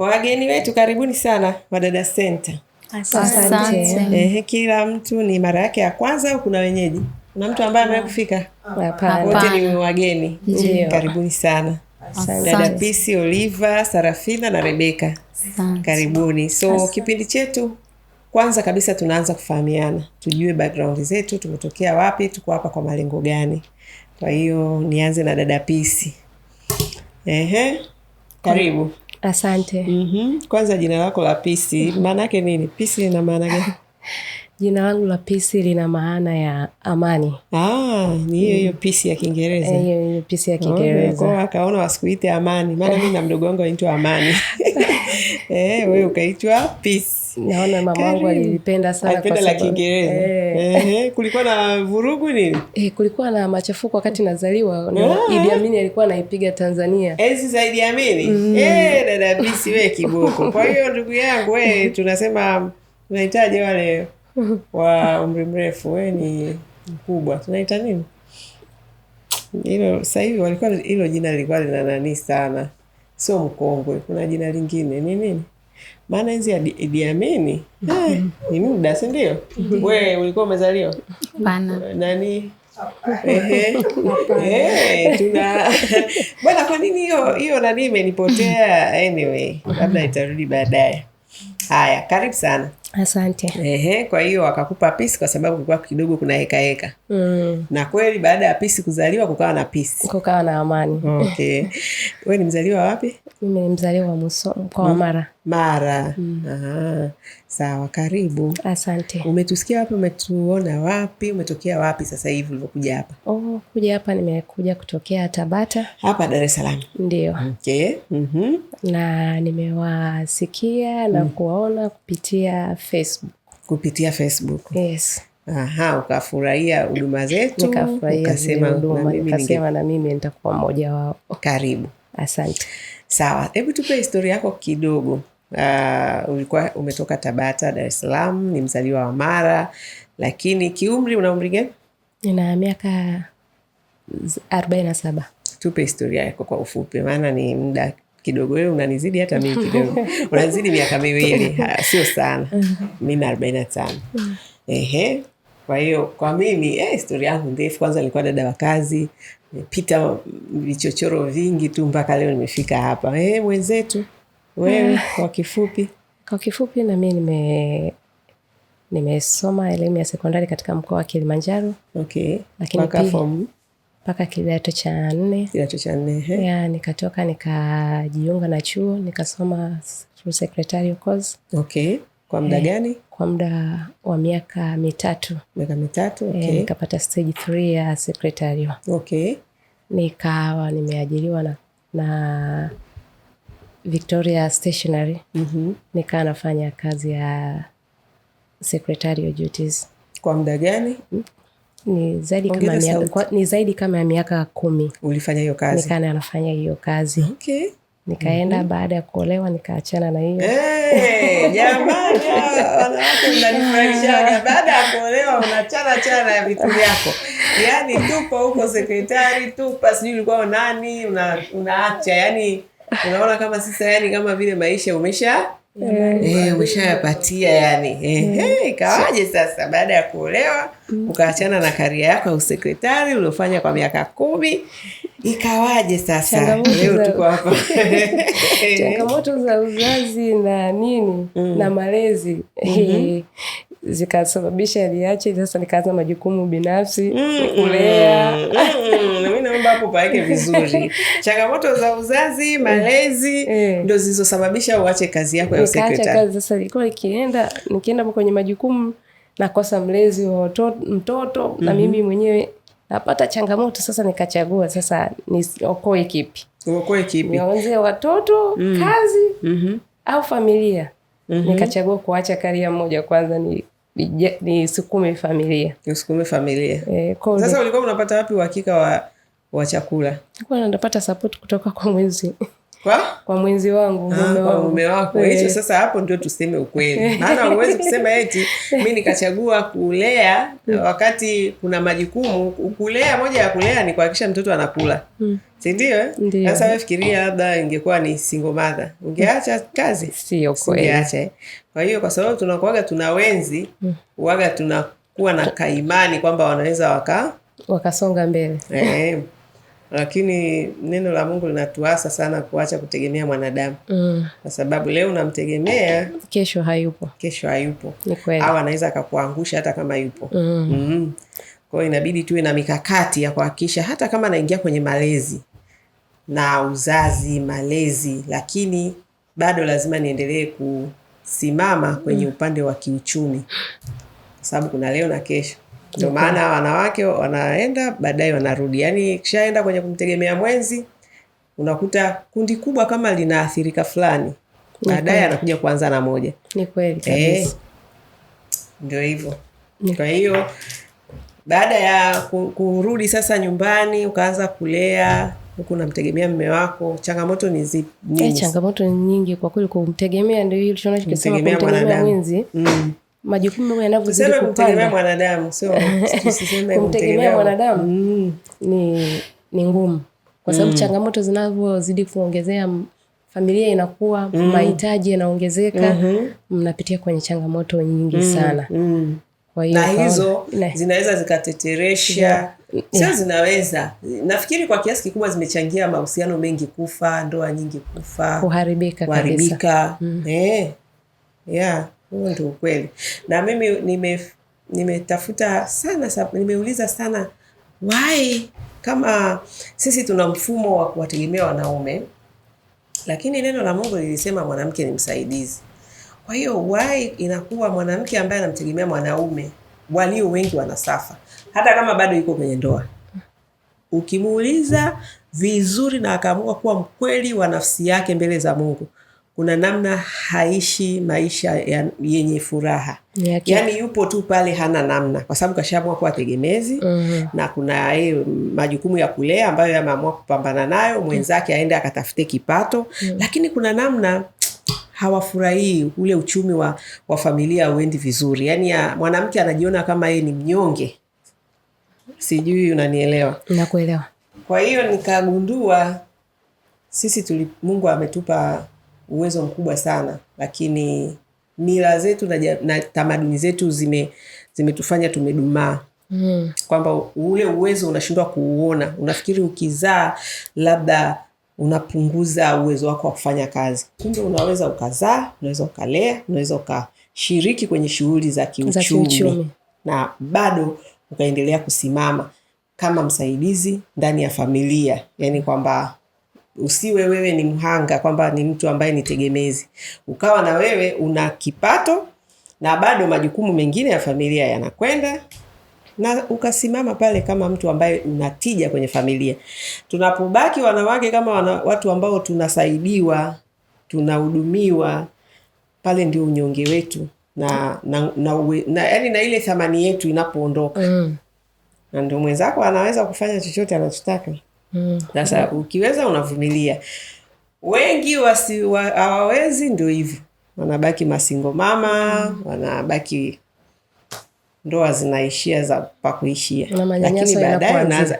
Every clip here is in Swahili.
Wageni wetu karibuni sana Wadada Center. Asante. Kila mtu ni mara yake ya kwanza au kuna wenyeji? Kuna mtu ambaye amewahi kufika? Hapana. Wote ni wageni. Karibuni sana. Asante. Dada Pisi, Oliva, Sarafina na Rebeka. Karibuni. So kipindi chetu kwanza kabisa tunaanza kufahamiana. Tujue background zetu, tumetokea wapi, tuko hapa kwa malengo gani. Kwa hiyo nianze na Dada Pisi. Karibu. Asante. Kwanza jina lako la Pisi, maana yake nini? Pisi lina maana gani? Jina langu la Pisi lina maana ya amani. Ni hiyo Pisi ya Kiingereza. Hiyo Pisi ya Kiingereza. Kwa akaona wasikuite Amani. Maana mimi na mdogo wangu anaitwa Amani. Wewe ukaitwa Pisi. Naona mama wangu alipenda sana kwa sababu la Kiingereza. Kulikuwa na vurugu nini? Kulikuwa na machafuko wakati nazaliwa. Idi Amin alikuwa anaipiga Tanzania. Enzi za Idi Amin. Dada Pisi wewe kiboko. Kwa hiyo ndugu yangu wewe tunasema tunahitaji wale wa umri mrefu, wewe ni mkubwa. Tunaita nini? Hilo sasa hivi walikuwa hilo jina lilikuwa lina nani sana. Sio mkongwe, kuna jina lingine. Ni nini? Maana enzi ya Idi Amin. Ni muda, si ndio? Wewe ulikuwa umezaliwa? Hapana. Nani? Bwana, kwa nini hiyo nani imenipotea? Anyway, labda itarudi baadaye. Haya, karibu sana. Asante. Kwa hiyo akakupa Pisi kwa sababu kulikuwa kidogo kuna heka. Na kweli baada ya Pisi kuzaliwa kukawa na Pisi. Kukawa na amani. Okay. Wewe ni mzaliwa wapi? Mimi ni mzaliwa wa Musoma, kwa Mara. Mara. Sawa, karibu. Asante. Umetusikia wapi? Umetuona wapi? Umetokea wapi sasa hivi ulivyokuja hapa? Kuja hapa nimekuja kutokea Tabata. Hapa Dar es Salaam. Ndio. Okay. Na nimewasikia na kuwaona kupitia Facebook. Kupitia Facebook. Yes. Ukafurahia huduma zetu. Ukasema na mimi nitakuwa mmoja wao. Karibu. Asante. Sawa, hebu tupe historia yako kidogo. Ulikuwa umetoka Tabata, Dar es Salaam, ni mzaliwa wa Mara, lakini kiumri una umri gani? Nina miaka 47. Tupe historia yako kwa ufupi, maana ni muda kidogo. Wewe unanizidi hata mimi kidogo. Unanizidi miaka 2, sio sana. Mimi 45. Kwa hiyo kwa mimi historia yangu ndefu. Kwanza nilikuwa dada wa kazi, nimepita vichochoro vingi tu mpaka leo nimefika hapa. Mwenzetu wewe kwa kifupi? Kwa kifupi, na mimi nimesoma elimu ya sekondari katika mkoa wa Kilimanjaro. Okay. Lakini mpaka kidato cha 4. Kidato cha 4. Nikatoka nikajiunga na chuo nikasoma through secretarial course. Okay. Kwa muda gani? Kwa muda wa miaka 3. Miaka 3, okay. Nikapata stage 3 ya secretarial. Okay. Nikawa nimeajiriwa na Victoria Stationery. Nikaa nafanya kazi ya secretarial duties. Kwa muda gani? Ni zaidi kama miaka 10. Ulifanya hiyo kazi? Nikaa nafanya hiyo kazi. Okay. Nikaenda baada ya kuolewa nikaachana na hiyo. Jamani, wanawake mnanifurahisha. Baada ya kuolewa unachana ya vitu vyako. Yaani tupo huko sekretari, tupa sijui ulikuwa nani, unaacha. Yaani unaona kama sasa, yani kama vile maisha umeshayapatia yani. Ikawaje sasa baada ya kuolewa ukaachana na karia yako ya usekretari uliofanya kwa miaka 10? Ikawaje sasa leo tuko hapa? Changamoto za uzazi na nini na malezi zikasababisha niache. Sasa nikaanza majukumu binafsi, kulea. Mimi naomba hapo paeke vizuri. Changamoto za uzazi, malezi ndio zilizosababisha uache kazi yako ya secretary. Sasa ilikuwa nikienda kwenye majukumu nakosa mlezi wa mtoto na mimi mwenyewe napata changamoto. Sasa nikachagua sasa niokoe kipi? Nianze watoto, kazi au familia? Nikachagua kuacha karia moja kwanza nisukume familia. Sasa ulikuwa unapata wapi uhakika wa chakula? Nilikuwa napata support kutoka kwa mwenzi. kwa mwenzi wangu, mume wako. Hicho sasa hapo ndio tuseme ukweli. Maana huwezi kusema eti mimi nikachagua kulea wakati kuna majukumu. Kulea, moja ya kulea ni kuhakikisha mtoto anakula. Si ndio? Sasa wewe fikiria labda ingekuwa ni single mother. Ungeacha kazi? Sio kweli. Ungeacha. Kwa hiyo kwa sababu tunakuaga tuna wenzi, huaga tunakuwa na kaimani kwamba wanaweza wakasonga mbele. Lakini neno la Mungu linatuasa sana kuacha kutegemea mwanadamu. Kwa sababu leo unamtegemea, kesho hayupo. Ni kweli. Au anaweza akakuangusha hata kama yupo. Kwa hiyo inabidi tuwe na mikakati ya kuhakikisha hata kama naingia kwenye malezi na uzazi, malezi, lakini bado lazima niendelee kusimama kwenye upande wa kiuchumi. Kwa sababu kuna leo na kesho. Ndio maana wanawake wanaenda baadaye wanarudi. Yaani kishaenda kwenye kumtegemea mwenzi, unakuta kundi kubwa kama linaathirika fulani. Baadaye anakuja kuanza na moja. Ni kweli kabisa. Ndio hivyo. Kwa hiyo baada ya kurudi sasa nyumbani ukaanza kulea, huku unamtegemea mume wako, changamoto ni zipi? Changamoto ni nyingi kwa kweli. Kumtegemea ndio hiyo tunachosema kumtegemea mwenzi. Majukumu yanavyozidi kupanda. Kumtegemea mwanadamu, sio tusiseme kumtegemea mwanadamu. Ni ngumu. Kwa sababu changamoto zinavyozidi kuongezea, familia inakuwa, mahitaji yanaongezeka, mnapitia kwenye changamoto nyingi sana. Kwa hiyo na hizo zinaweza zikateteresha, sio zinaweza. Nafikiri kwa kiasi kikubwa zimechangia mahusiano mengi kufa, ndoa nyingi kufa, kuharibika kabisa. Huo ndio ukweli. Na mimi nimetafuta sana, nimeuliza sana why kama sisi tuna mfumo wa kuwategemea wanaume, lakini neno la Mungu lilisema mwanamke ni msaidizi. Kwa hiyo why inakuwa mwanamke ambaye anamtegemea mwanaume, walio wengi wanasafa hata kama bado yuko kwenye ndoa? Ukimuuliza vizuri na akaamua kuwa mkweli wa nafsi yake mbele za Mungu, kuna namna haishi maisha yenye furaha. Yaani yupo tu pale hana namna, kwa sababu kashaamua kuwa tegemezi. Na kuna majukumu ya kulea ambayo ameamua kupambana nayo, mwenzake aende akatafute kipato. Lakini kuna namna hawafurahii, ule uchumi wa familia uendi vizuri. Yaani mwanamke anajiona kama yeye ni mnyonge. Sijui unanielewa? Nakuelewa. Kwa hiyo nikagundua sisi Mungu ametupa uwezo mkubwa sana, lakini mila zetu na tamaduni zetu zimetufanya tumedumaa. Kwamba ule uwezo unashindwa kuuona. Unafikiri ukizaa labda unapunguza uwezo wako wa kufanya kazi. Kumbe unaweza ukazaa, unaweza ukalea, unaweza ukashiriki kwenye shughuli za kiuchumi na bado ukaendelea kusimama kama msaidizi ndani ya familia. Yaani kwamba usiwe wewe ni mhanga, kwamba ni mtu ambaye ni tegemezi. Ukawa na wewe una kipato na bado majukumu mengine ya familia yanakwenda, na ukasimama pale kama mtu ambaye unatija kwenye familia. Tunapobaki wanawake kama watu ambao tunasaidiwa, tunahudumiwa, pale ndio unyonge wetu na ile thamani yetu inapoondoka. Na ndio mwenzako anaweza kufanya chochote anachotaka. Sasa ukiweza unavumilia. Wengi hawawezi, ndio hivyo. Wanabaki masingo mama, wanabaki ndoa zinaishia za pa kuishia. Lakini baadaye unaanza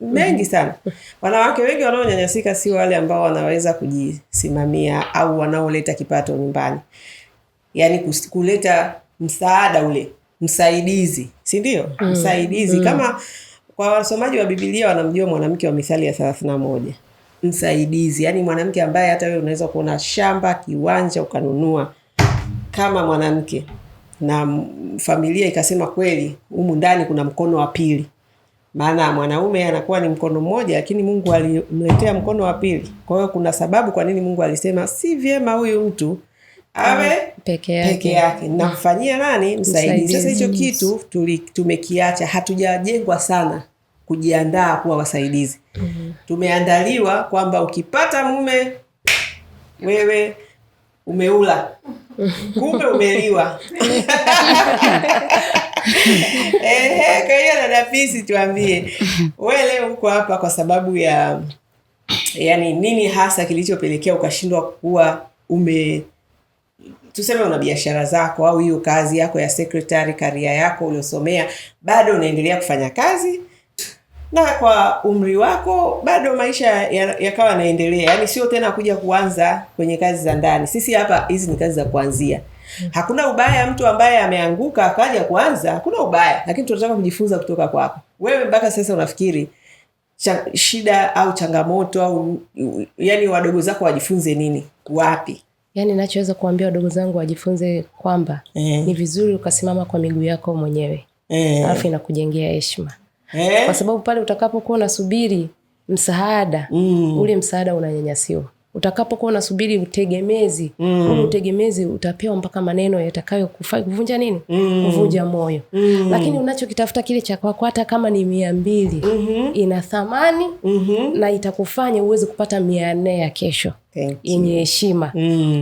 mengi sana. Wanawake wengi wanaonyanyasika si wale ambao wanaweza kujisimamia au wanaoleta kipato nyumbani. Yaani kuleta msaada, ule msaidizi, si ndio? Msaidizi. Kama kwa wasomaji wa Biblia wanamjua mwanamke wa Mithali ya 31. Msaidizi, yaani mwanamke ambaye hata wewe unaweza kuona shamba, kiwanja ukanunua kama mwanamke, na familia ikasema kweli humu ndani kuna mkono wa pili. Maana mwanaume anakuwa ni mkono mmoja, lakini Mungu alimletea mkono wa pili. Kwa hiyo kuna sababu kwa nini Mungu alisema si vyema huyu mtu awe peke yake. Na kufanyia nani? Msaidizi. Sasa hicho kitu tumekiacha. Hatujajengwa sana kujiandaa kuwa wasaidizi. Tumeandaliwa kwamba ukipata mume wewe umeula. Kumbe umeliwa. Kwa hiyo dada Pisi, tuambie, wewe leo uko hapa kwa sababu ya yani nini hasa kilichopelekea ukashindwa kuwa tuseme una biashara zako au hiyo kazi yako ya secretary, career yako uliosomea, bado unaendelea kufanya kazi na kwa umri wako bado maisha yakawa yanaendelea. Yani sio tena kuja kuanza kwenye kazi za ndani. Sisi hapa hizi ni kazi za kuanzia. Hakuna ubaya mtu ambaye ameanguka akaja kuanza, hakuna ubaya, lakini tunataka kujifunza kutoka kwako. Wewe mpaka sasa unafikiri shida au changamoto au yani wadogo zako wajifunze nini? Wapi? Yani nachoweza kuambia wadogo zangu wajifunze kwamba ni vizuri ukasimama kwa miguu yako mwenyewe. Alafu inakujengea heshima. Kwa sababu pale utakapokuwa unasubiri msaada, ule msaada unanyanyasiwa. Utakapokuwa unasubiri utegemezi, ule utegemezi utapewa mpaka maneno yatakayo kuvunja nini? Kuvunja moyo. Lakini unachokitafuta kile cha kwako hata kama ni 200, ina thamani na itakufanya uweze kupata 400 ya kesho. Yenye heshima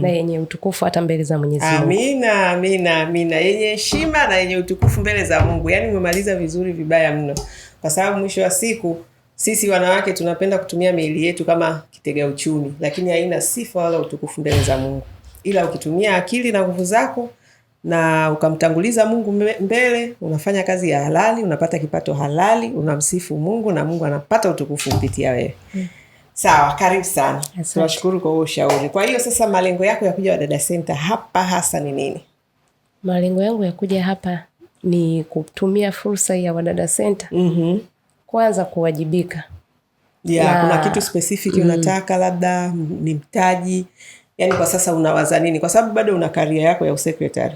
na yenye utukufu hata mbele za Mwenyezi Mungu. Amina, amina, amina. Yenye heshima na yenye utukufu mbele za Mungu. Yani umemaliza vizuri vibaya mno. Kwa sababu mwisho wa siku sisi wanawake tunapenda kutumia miili yetu kama kitega uchumi, lakini haina sifa wala utukufu mbele za Mungu. Ila ukitumia akili na nguvu zako na ukamtanguliza Mungu mbele, unafanya kazi ya halali, unapata kipato halali, unamsifu Mungu na Mungu anapata utukufu kupitia wewe. Sawa, karibu sana. Tunashukuru kwa ushauri. Kwa hiyo sasa malengo yako ya kuja Wadada Center hapa hasa ni nini? Malengo yangu ya kuja hapa ni kutumia fursa ya Wadada Center. Kwanza kuwajibika. Kuna kitu specific unataka, labda ni mtaji. Yani kwa sasa unawaza nini? Kwa sababu bado una career yako ya usekretari.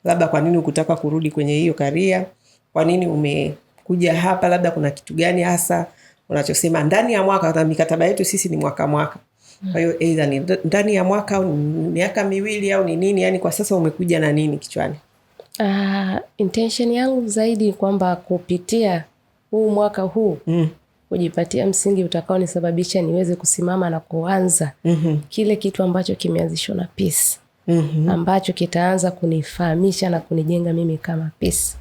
Labda kwa nini ukutaka kurudi kwenye hiyo career? Kwa nini umekuja hapa? Labda kuna kitu gani hasa unachosema ndani ya mwaka, na mikataba yetu sisi ni mwaka. Kwa hiyo either ni ndani ya mwaka au miaka 2 au ni nini? Yani kwa sasa umekuja na nini kichwani? Intention yangu zaidi kwamba kupitia huu mwaka huu kujipatia msingi utakao nisababisha niweze kusimama na kuanza kile kitu ambacho kimeanzishwa na Peace. Ambacho kitaanza kunifahamisha na kunijenga mimi kama Peace.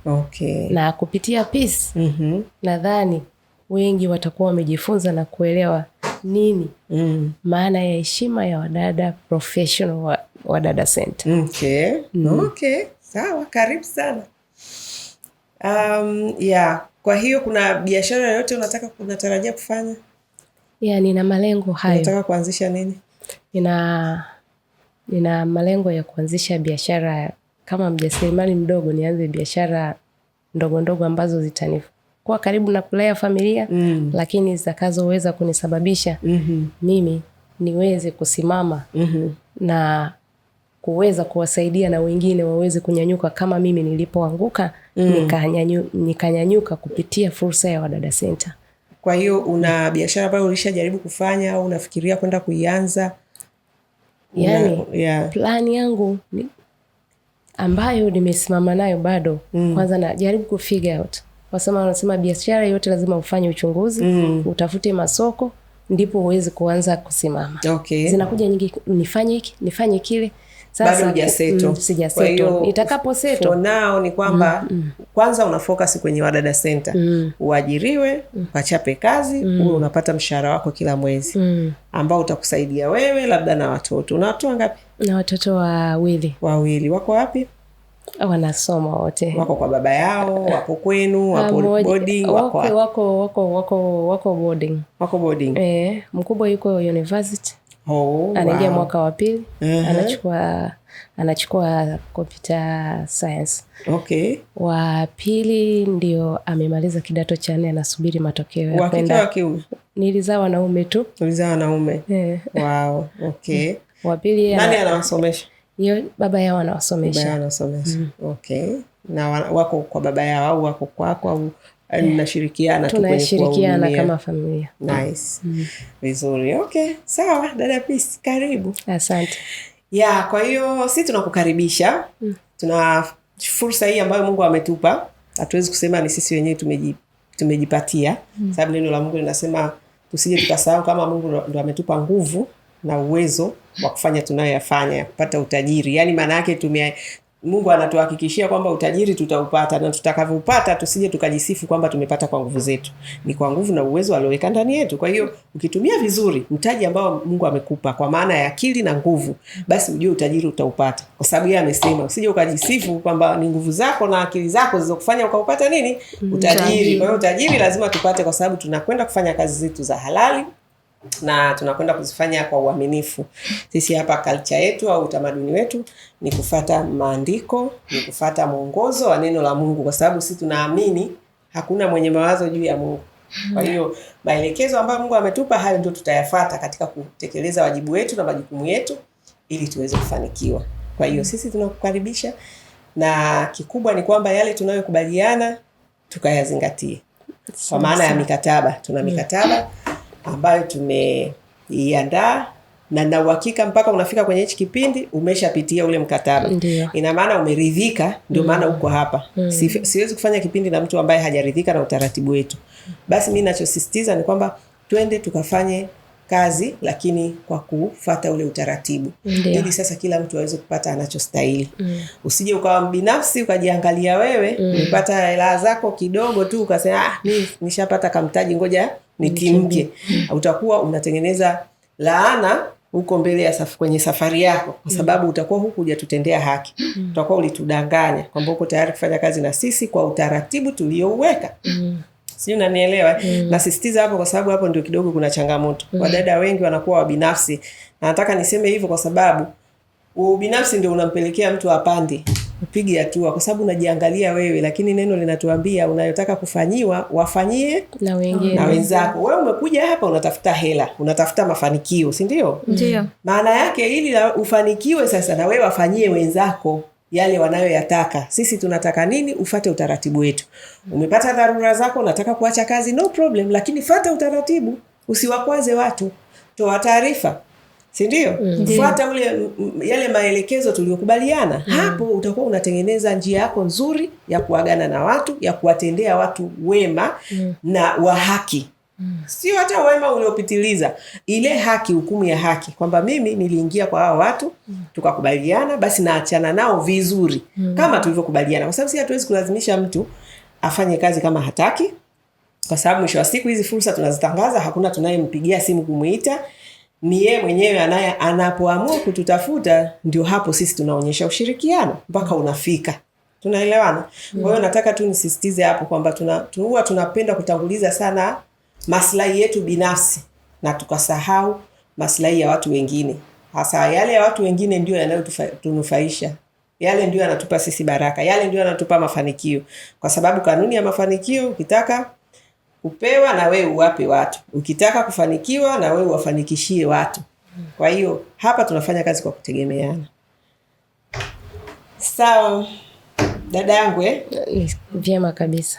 Na kupitia Peace nadhani wengi watakuwa wamejifunza na kuelewa nini maana ya heshima ya wadada professional wa Wadada Center. Sawa, karibu sana. Kwa hiyo kuna biashara yoyote unatarajia kufanya? Nina malengo hayo. Unataka kuanzisha nini? Nina malengo ya kuanzisha biashara kama mjasiriamali mdogo, nianze biashara ndogo ndogo ambazo zitakuwa karibu na kulea familia, lakini zitakazoweza kunisababisha mimi niweze kusimama na kuweza kuwasaidia na wengine waweze kunyanyuka kama mimi nilipoanguka nikanyanyuka kupitia fursa ya Wadada Center. Kwa hiyo una biashara ambayo ulishajaribu kufanya au unafikiria kwenda kuianza? Plani yangu ambayo nimesimama nayo bado, kwanza najaribu kufigure out. Wanasema biashara yote lazima ufanye uchunguzi, utafute masoko, ndipo uweze kuanza kusimama. Zinakuja nyingi, nifanye hiki, nifanye kile. Bado hujaseto. Sijaseto. Nitakapo seto. For now ni kwamba kwanza una focus kwenye Wadada Center. Uajiriwe, ukachape kazi, uwe unapata mshahara wako kila mwezi. Ambao utakusaidia wewe labda na watoto. Una watoto ngapi? Na watoto 2. 2. Wako wapi? Wanasoma wote. Wako kwa baba yao, wapo kwenu, wapo boarding, wako boarding. Wako boarding. Mkubwa yuko university. Anaingia mwaka wa 2. Anachukua computer science. Wa 2 ndio amemaliza kidato cha 4, anasubiri matokeo ya kwenda. Wa kiume? Nilizaa wanaume tu. Ulizaa wanaume. Wow, Wa 2 nani anawasomesha? Baba yao anawasomesha. Baba yao anawasomesha. Na wako kwa baba yao au wako kwako au mnashirikiana tu kwenye kuwahudumia? Tunashirikiana kama familia. Nice. Vizuri. Sawa, Dada Peace, karibu. Asante. Kwa hiyo sisi tunakukaribisha. Tuna fursa hii ambayo Mungu ametupa. Hatuwezi kusema ni sisi wenyewe tumejipatia. Sababu neno la Mungu linasema tusije tukasahau kama Mungu ndo ametupa nguvu na uwezo wa kufanya tunayoyafanya, kupata utajiri. Yani maana yake Mungu anatuhakikishia kwamba utajiri tutaupata, na tutakavyoupata tusije tukajisifu kwamba tumepata kwa nguvu zetu. Ni kwa nguvu na uwezo alioweka ndani yetu. Kwa hiyo ukitumia vizuri mtaji ambao Mungu amekupa kwa maana ya akili na nguvu, basi ujue utajiri utaupata. Kwa sababu yeye amesema usije ukajisifu kwamba ni nguvu zako na akili zako zilizokufanya ukaupata nini? Utajiri. Kwa hiyo utajiri lazima tupate kwa sababu tunakwenda kufanya kazi zetu za halali na tunakwenda kuzifanya kwa uaminifu. Sisi hapa culture yetu au utamaduni wetu ni kufuata maandiko, ni kufuata mwongozo wa neno la Mungu, kwa sababu sisi tunaamini hakuna mwenye mawazo juu ya Mungu. Kwa hiyo maelekezo ambayo Mungu ametupa, hayo ndio tutayafuata katika kutekeleza wajibu wetu na majukumu yetu ili tuweze kufanikiwa. Kwa hiyo sisi tunakukaribisha, na kikubwa ni kwamba yale tunayokubaliana tukayazingatie. Kwa maana ya mikataba, tuna mikataba ambayo tumeiandaa na uhakika mpaka unafika kwenye hichi kipindi umeshapitia ule mkataba. Ina maana umeridhika, ndio maana uko hapa. Siwezi kufanya kipindi na mtu ambaye hajaridhika na utaratibu wetu. Basi mimi ninachosisitiza ni kwamba twende tukafanye kazi, lakini kwa kufuata ule utaratibu. Ili sasa kila mtu aweze kupata anachostahili. Usije ukawa binafsi ukajiangalia wewe, umepata hela zako kidogo tu ukasema mimi nishapata kamtaji ngoja nitimke. Utakuwa unatengeneza laana huko mbele ya kwenye safari yako, kwa sababu utakuwa huku hujatutendea haki. Utakuwa ulitudanganya kwamba uko tayari kufanya kazi na sisi kwa utaratibu tuliouweka. Sio, unanielewa? Nasisitiza hapo kwa sababu hapo ndio kidogo kuna changamoto. Wadada wengi wanakuwa wabinafsi. Na nataka niseme hivyo kwa sababu ubinafsi ndio unampelekea mtu apande, upige hatua, kwa sababu unajiangalia wewe, lakini neno linatuambia unayotaka kufanyiwa wafanyie na wengine, na wenzako. Wewe umekuja hapa unatafuta hela, unatafuta mafanikio, si ndio? Ndio. Maana yake ili ufanikiwe sasa na wewe wafanyie wenzako yale wanayoyataka. Sisi tunataka nini? Ufate utaratibu wetu. Umepata dharura zako, unataka kuacha kazi, no problem, lakini fuata utaratibu, usiwakwaze watu. Toa taarifa, si ndio? Fuata yale maelekezo tuliyokubaliana. Hapo utakuwa unatengeneza njia yako nzuri ya kuagana na watu, ya kuwatendea watu wema na wa haki. Sio hata wema uliopitiliza, ile haki, hukumu ya haki, kwamba mimi niliingia kwa hao watu tukakubaliana, basi naachana nao vizuri kama tulivyokubaliana. Kwa sababu si hatuwezi kulazimisha mtu afanye kazi kama hataki, kwa sababu mwisho wa siku hizi fursa tunazitangaza, hakuna tunayempigia simu kumuita, ni yeye mwenyewe anapoamua kututafuta, ndio hapo sisi tunaonyesha ushirikiano mpaka unafika. Tunaelewana? Kwa hiyo nataka tu nisisitize hapo kwamba tunapenda kutanguliza sana maslahi yetu binafsi na tukasahau maslahi ya watu wengine. Hasa yale ya watu wengine ndio yanayotunufaisha. Yale ndio yanatupa sisi baraka. Yale ndio yanatupa mafanikio. Kwa sababu kanuni ya mafanikio, ukitaka kupewa na wewe uwape watu. Ukitaka kufanikiwa na wewe wafanikishie watu. Kwa hiyo hapa tunafanya kazi kwa kutegemeana. Sawa. Dada yangu vyema kabisa.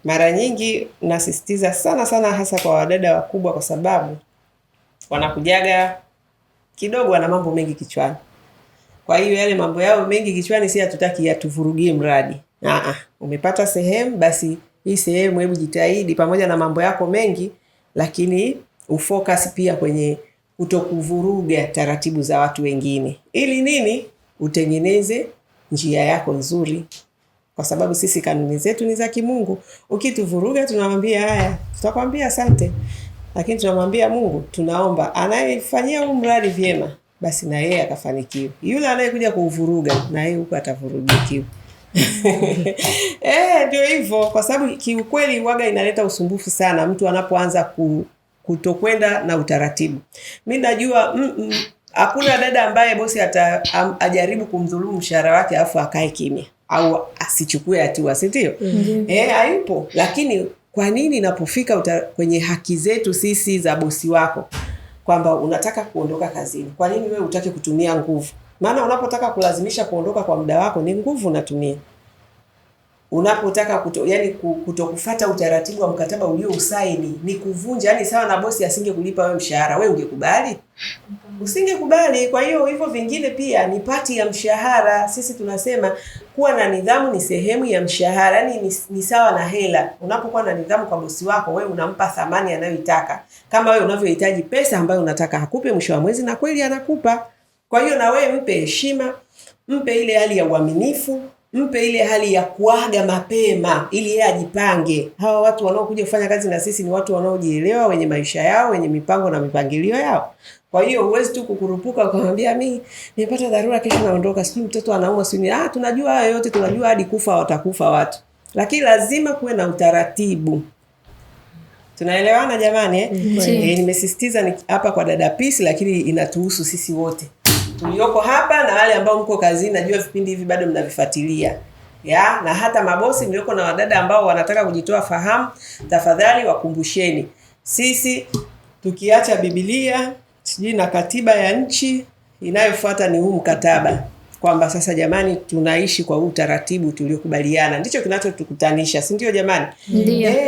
Mara nyingi nasisitiza sana sana hasa kwa wadada wakubwa, kwa sababu wanakujaga kidogo wana mambo mengi kichwani. Kwa hiyo yale mambo yao mengi kichwani si hatutaki yatuvurugie mradi. Umepata sehemu, basi hii sehemu hebu jitahidi pamoja na mambo yako mengi, lakini ufocus pia kwenye kutokuvuruga taratibu za watu wengine. Ili nini? Utengeneze njia yako nzuri. Kwa sababu sisi kanuni zetu ni za kimungu. Ukituvuruga tunamwambia haya, tutakwambia asante. Lakini tunamwambia Mungu, tunaomba anayefanyia huu mradi vyema, basi na yeye akafanikiwe. Yule anayekuja kuuvuruga, na yeye huko atavurugikiwa. Ndio hivyo, kwa sababu kiukweli waga inaleta usumbufu sana mtu anapoanza kutokwenda na utaratibu. Mimi najua hakuna dada ambaye bosi ajaribu kumdhulumu mshahara wake afu akae kimya au asichukue hatua, si ndio? Hayupo. Lakini kwa nini inapofika kwenye haki zetu sisi za bosi wako, kwamba unataka kuondoka kazini, kwa nini wewe utake kutumia nguvu? Maana unapotaka kulazimisha kuondoka kwa muda wako ni nguvu unatumia. Unapotaka kutokufuata utaratibu wa mkataba uliousaini ni kuvunja. Yani sawa na bosi asingekulipa wewe mshahara, wewe ungekubali? Usingekubali. Kwa hiyo hivyo vingine pia ni pati ya mshahara. Sisi tunasema kuwa na nidhamu ni sehemu ya mshahara. Yani ni sawa na hela. Unapokuwa na nidhamu kwa bosi wako, wewe unampa thamani anayoitaka. Kama wewe unavyohitaji pesa ambayo unataka hakupe mwisho wa mwezi, na kweli anakupa. Kwa hiyo na wewe mpe heshima, mpe ile hali ya uaminifu, mpe ile hali ya kuaga mapema ili yeye ajipange. Hawa watu wanaokuja kufanya kazi na sisi ni watu wanaojielewa, wenye maisha yao, wenye mipango na mipangilio yao. Kwa hiyo huwezi tu kukurupuka ukamwambia mimi nimepata dharura kesho naondoka, sijui mtoto anaumwa, sijui tunajua hayo yote, tunajua hadi kufa watakufa watu. Lakini lazima kuwe na utaratibu. Tunaelewana jamani nimesisitiza hapa kwa dada Peace, lakini inatuhusu sisi wote tulioko hapa na wale ambao mko kazini. Najua vipindi hivi bado mnavifuatilia na hata mabosi mlioko na wadada ambao wanataka kujitoa fahamu, tafadhali wakumbusheni, sisi tukiacha Biblia sijui na katiba ya nchi, inayofuata ni huu mkataba, kwamba sasa jamani tunaishi kwa huu utaratibu tuliokubaliana. Ndicho kinachotukutanisha, si ndio jamani?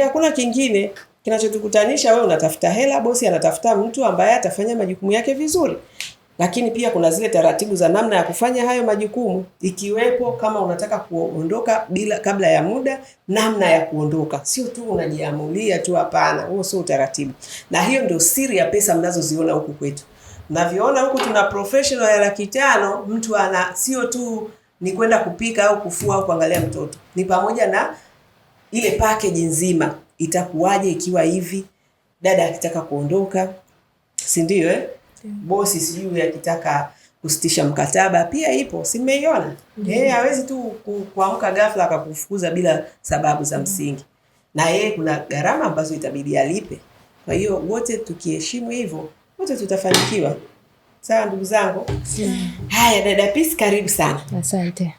Hakuna kingine kinachotukutanisha. Wewe unatafuta hela, bosi anatafuta mtu ambaye atafanya majukumu yake vizuri. Lakini pia kuna zile taratibu za namna ya kufanya hayo majukumu, ikiwepo kama unataka kuondoka kabla ya muda, namna ya kuondoka. Sio tu unajiamulia tu, hapana, huo sio utaratibu. Na hiyo ndio siri ya pesa mnazoziona huku kwetu. Mnavyoona huku tuna professional ya 500,000, mtu sio tu ni kwenda kupika au kufua au kuangalia mtoto. Ni pamoja na ile package nzima. Itakuwaje ikiwa hivi? Dada akitaka kuondoka, si ndio bosi sijui akitaka kusitisha mkataba pia ipo, si mmeiona? Hawezi tu kuamka ghafla akakufukuza bila sababu za msingi. Na kuna gharama ambazo itabidi alipe. Kwa hiyo wote tukiheshimu hivyo, wote tutafanikiwa. Sawa ndugu zangu? Haya, dada Peace, karibu sana. Asante.